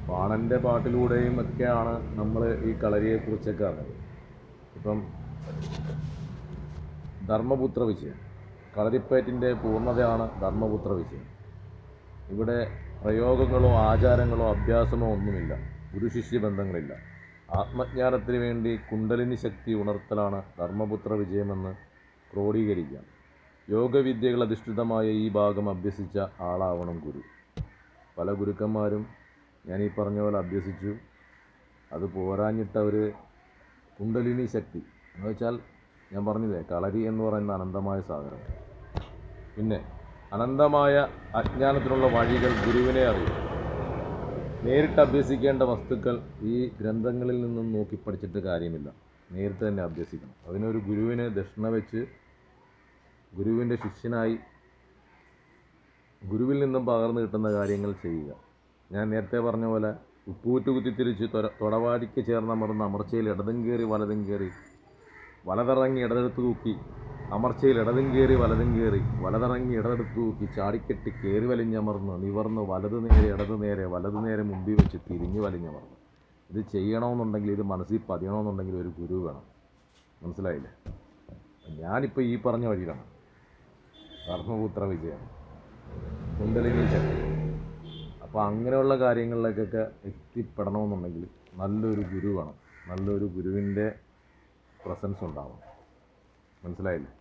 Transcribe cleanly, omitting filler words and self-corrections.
വാണൻ്റെ പാട്ടിലൂടെയും ഒക്കെയാണ് നമ്മൾ ഈ കളരിയെക്കുറിച്ചൊക്കെ അറിഞ്ഞത്. ഇപ്പം ധർമ്മപുത്ര വിജയം, കളരിപ്പയറ്റിൻ്റെ പൂർണ്ണതയാണ് ധർമ്മപുത്ര വിജയം. ഇവിടെ പ്രയോഗങ്ങളോ ആചാരങ്ങളോ അഭ്യാസമോ ഒന്നുമില്ല, ഗുരുശിഷ്യ ബന്ധങ്ങളില്ല. ആത്മജ്ഞാനത്തിന് വേണ്ടി കുണ്ടലിനി ശക്തി ഉണർത്തലാണ് ധർമ്മപുത്ര വിജയമെന്ന് ക്രോഡീകരിക്കാം. യോഗവിദ്യകൾ അധിഷ്ഠിതമായ ഈ ഭാഗം അഭ്യസിച്ച ആളാവണം ഗുരു. പല ഗുരുക്കന്മാരും ഞാൻ ഈ പറഞ്ഞ പോലെ അഭ്യസിച്ചു, അത് പോരാഞ്ഞിട്ടവർ കുണ്ടലിനി ശക്തി എന്ന് വെച്ചാൽ ഞാൻ പറഞ്ഞില്ലേ, കളരി എന്ന് പറയുന്ന അനന്തമായ സാഗരം. പിന്നെ അനന്തമായ അജ്ഞാനത്തിനുള്ള വഴികൾ ഗുരുവിനെ അറിയും. നേരിട്ട് അഭ്യസിക്കേണ്ട വസ്തുക്കൾ ഈ ഗ്രന്ഥങ്ങളിൽ നിന്നും നോക്കി പഠിച്ചിട്ട് കാര്യമില്ല, നേരിട്ട് തന്നെ അഭ്യസിക്കണം. അതിനൊരു ഗുരുവിനെ ദക്ഷിണ വെച്ച് ഗുരുവിൻ്റെ ശിഷ്യനായി ഗുരുവിൽ നിന്നും പകർന്നു കിട്ടുന്ന കാര്യങ്ങൾ ചെയ്യുക. ഞാൻ നേരത്തെ പറഞ്ഞ പോലെ ഉപ്പൂറ്റ് കുത്തിത്തിരിച്ച് തൊടവാടിക്ക് ചേർന്നമർന്ന് അമർച്ചയിൽ ഇടതും കയറി വലതും കയറി, വലതിറങ്ങി ഇടതെടുത്ത് തൂക്കി, അമർച്ചയിൽ ഇടതും കയറി വലതും കയറി, വലതിറങ്ങി ഇടതെടുത്ത് തൂക്കി, ചാടിക്കെട്ടി കയറി വലിഞ്ഞമർന്ന് നിവർന്ന് വലത് നേരെ ഇടത് നേരെ വലത് നേരെ മുമ്പിൽ വെച്ച് തിരിഞ്ഞ് വലിഞ്ഞമർന്ന്. ഇത് ചെയ്യണമെന്നുണ്ടെങ്കിൽ, ഇത് മനസ്സിൽ പതിയണമെന്നുണ്ടെങ്കിൽ ഒരു ഗുരു വേണം. മനസ്സിലായില്ലേ? ഞാനിപ്പോൾ ഈ പറഞ്ഞ വഴിയിലാണ്. ധർമ്മപുത്ര വിജയം, കുണ്ടലിനി ശക്തി. അപ്പോൾ അങ്ങനെയുള്ള കാര്യങ്ങളിലേക്കൊക്കെ എത്തിപ്പെടണമെന്നുണ്ടെങ്കിൽ നല്ലൊരു ഗുരു വേണം, നല്ലൊരു ഗുരുവിൻ്റെ പ്രസൻസ് ഉണ്ടാവണം. മനസ്സിലായില്ലേ?